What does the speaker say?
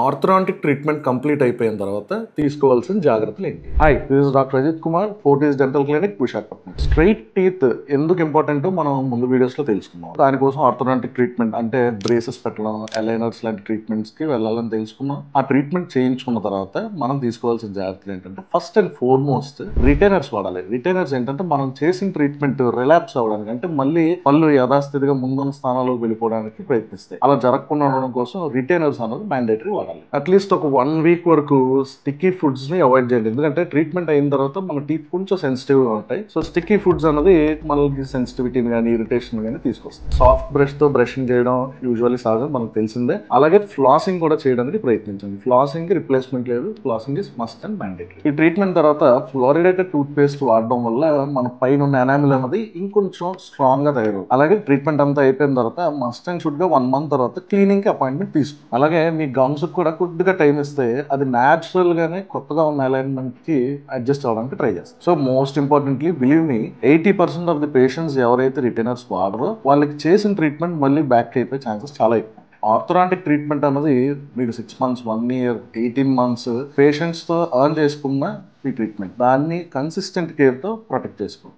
Orthodontic treatment complete అయిపోయిన తర్వాత తీసుకోవాల్సిన జాగ్రత్తలు ఏంటి? Hi, this is doctor Ajith Kumar, Fortis dental clinic, Visakhapatnam. Straight teeth ఎందుకు ఇంపార్టెంట్ మనం ముందు వీడియోస్ లో తెలుసుకున్నాం. దానికోసం ఆర్థోడాంటిక్ ట్రీట్మెంట్ అంటే బ్రేసెస్ పెట్టడం, అలైనర్స్ లాంటి ట్రీట్మెంట్స్ కి వెళ్ళాలని తెలుసుకున్నాం. ఆ ట్రీట్మెంట్ చేయించుకున్న తర్వాత మనం తీసుకోవాల్సిన జాగ్రత్తలు ఏంటంటే, ఫస్ట్ అండ్ ఫార్మోస్ట్ రిటైనర్స్ వాడాలి. రిటైనర్స్ ఏంటంటే మనం చేసిన ట్రీట్మెంట్ రిలాప్స్ అవ్వడానికి, అంటే మళ్ళీ పళ్ళు యథాస్థితిగా ముందున్న స్థానాలకు వెళ్ళిపోవడానికి ప్రయత్నిస్తాయి. అలా జరగకుండా ఉండడం కోసం రిటైనర్స్ అనేది మ్యాండేటరీ వాడాలి. అట్లీస్ట్ ఒక 1 వీక్ వరకు స్టిక్కీ ఫుడ్స్ ని అవాయిడ్ చేయండి. ఎందుకంటే ట్రీట్మెంట్ అయిన తర్వాత మన టీత్ కొంచెం సెన్సిటివ్ గా ఉంటాయి. సో స్టిక్కీ ఫుడ్స్ అనేది మనకి సెన్సిటివిటీని కానీ ఇరిటేషన్ కానీ తీసుకొస్తాయి. సాఫ్ట్ బ్రష్ తో బ్రషింగ్ చేయడం యూజువల్లీ సహజం, మనకు తెలిసిందే. అలాగే ఫ్లాసింగ్ కూడా చేయడానికి ప్రయత్నించండి. ఫ్లాసింగ్ కి రిప్లేస్మెంట్ లేదు. Flossing is must and mandatory. ఈ ట్రీట్మెంట్ తర్వాత ఫ్లోరిడేటెడ్ టూత్ పేస్ట్ వాడడం వల్ల మన పైన ఉన్న ఎనామిల్ అనేది ఇంకొంచెం స్ట్రాంగ్ గా తయారవుతుంది. అలాగే ట్రీట్మెంట్ అంతా అయిపోయిన తర్వాత మస్ట్ అండ్ షుడ్ గా 1 మంత్ తర్వాత క్లీనింగ్ కి అపాయింట్మెంట్ తీసుకో. అలాగే మీ గమ్స్ కూడా కొద్దిగా టైం ఇస్తే అది న్యాచురల్ గానే కొత్తగా ఉన్న అలైన్మెంట్ కి అడ్జస్ట్ అవ్వడానికి ట్రై చేస్తారు. So most importantly believe me, 80% of the patients ఎవరైతే రిటైనర్స్ వాడరో వాళ్ళకి చేసిన ట్రీట్మెంట్ మళ్ళీ బ్యాక్ అయిపోయే ఛాన్సెస్ చాలా ఎక్కువ. ఆర్థోడాంటిక్ ట్రీట్మెంట్ అనేది మీకు 6 months, 1 year, 18 months పేషెంట్స్ తో ఎర్న్ చేసుకున్న ఈ ట్రీట్మెంట్. దాన్ని కన్సిస్టెంట్ కేర్ తో ప్రొటెక్ట్ చేసుకోండి.